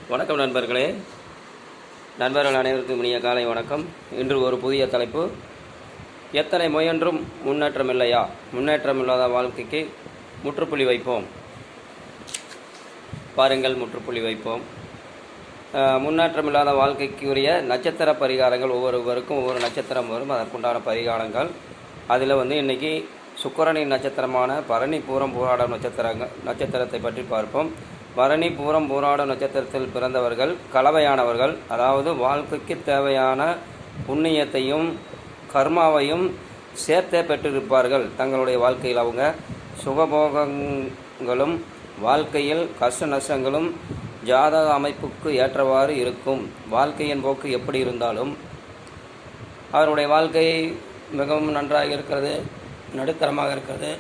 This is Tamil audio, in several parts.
வணக்கம் நண்பர்களே. நண்பர்கள் அனைவருக்கும் இனிய காலை வணக்கம். இன்று ஒரு புதிய தலைப்பு. எத்தனை முயன்றும் முன்னேற்றம் இல்லையா? முன்னேற்றம் இல்லாத வாழ்க்கைக்கு முற்றுப்புள்ளி வைப்போம். பாருங்கள், முற்றுப்புள்ளி வைப்போம். முன்னேற்றம் இல்லாத வாழ்க்கைக்குரிய நட்சத்திர பரிகாரங்கள். ஒவ்வொருவருக்கும் ஒவ்வொரு நட்சத்திரம் வரும், அதற்குண்டான பரிகாரங்கள். அதில் இன்றைக்கி சுக்கிரனின் நட்சத்திரமான பரணி பூரம் பூராடம் நட்சத்திரத்தை பற்றி பார்ப்போம். பரணி பூரம் பூராடம் நட்சத்திரத்தில் பிறந்தவர்கள் கலவையானவர்கள். அதாவது வாழ்க்கைக்கு தேவையான புண்ணியத்தையும் கர்மாவையும் சேர்த்தே பெற்றிருப்பார்கள். தங்களுடைய வாழ்க்கையில் அவங்க சுகபோகங்களும் வாழ்க்கையில் கஷ்ட நஷ்டங்களும் ஜாதக அமைப்புக்கு ஏற்றவாறு இருக்கும். வாழ்க்கையின் போக்கு எப்படி இருந்தாலும் அவருடைய வாழ்க்கை மிகவும் நன்றாக இருக்கிறது, நடுத்தரமாக இருக்கிறது,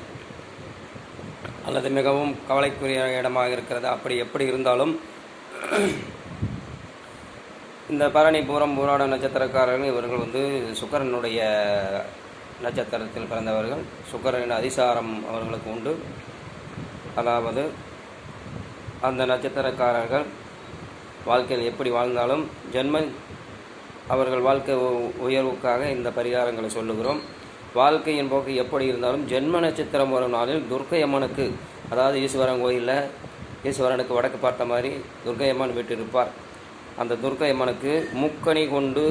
அல்லது மிகவும் கவலைக்குரிய இடமாக இருக்கிறது. அப்படி எப்படி இருந்தாலும் இந்த பரணி பூரம் பூராட நட்சத்திரக்காரர்கள் இவர்கள் சுக்கிரனுடைய நட்சத்திரத்தில் பிறந்தவர்கள். சுக்கிரனின் அதிசாரம் அவர்களுக்கு உண்டு. அதாவது அந்த நட்சத்திரக்காரர்கள் வாழ்க்கையில் எப்படி வாழ்ந்தாலும் அவர்கள் வாழ்க்கை உயர்வுக்காக இந்த பரிகாரங்களை சொல்லுகிறோம். வாழ்க்கையின் போக்கு எப்படி இருந்தாலும் ஜென்ம நட்சத்திரம் வரும் நாளில் துர்க்கை அம்மனுக்கு, அதாவது ஈஸ்வரன் கோயிலில் ஈஸ்வரனுக்கு வடக்கு பார்த்த மாதிரி துர்க்கை அம்மன் வீட்டிருப்பார். அந்த துர்க்கை அம்மனுக்கு முக்கணி கொண்டு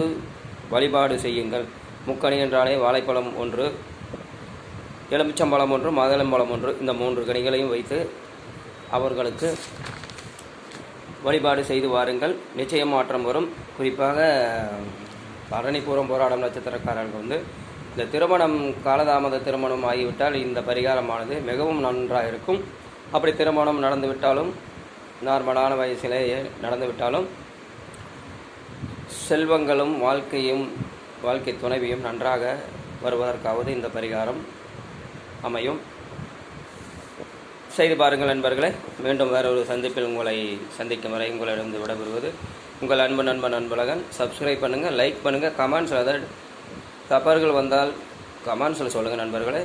வழிபாடு செய்யுங்கள். முக்கணி என்றாலே வாழைப்பழம் ஒன்று, எலுமிச்சம்பழம் ஒன்று, மாதுளம்பழம் ஒன்று, இந்த 3 கனிகளையும் வைத்து அவர்களுக்கு வழிபாடு செய்து வாருங்கள். நிச்சயம் மாற்றம் வரும். குறிப்பாக பரணிபுரம் போராடும் நட்சத்திரக்காரர்கள் இந்த திருமணம் காலதாமத திருமணம் ஆகிவிட்டால் இந்த பரிகாரமானது மிகவும் நன்றாக இருக்கும். அப்படி திருமணம் நடந்துவிட்டாலும், நார்மலான வயசிலேயே நடந்துவிட்டாலும், செல்வங்களும் வாழ்க்கை துணைவியும் நன்றாக வருவதற்காவது இந்த பரிகாரம் அமையும். செய்து பாருங்கள் நண்பர்களே. மீண்டும் வேறொரு சந்திப்பில் உங்களை சந்திக்கும் வரை உங்களிடம் விடைபெறுவது உங்கள் நண்பழகன். சப்ஸ்கிரைப் பண்ணுங்கள், லைக் பண்ணுங்கள், கமெண்ட்ஸ். அதாவது தவறுகள் வந்தால் கமெண்ட்ஸில் சொல்லுங்கள் நண்பர்களே.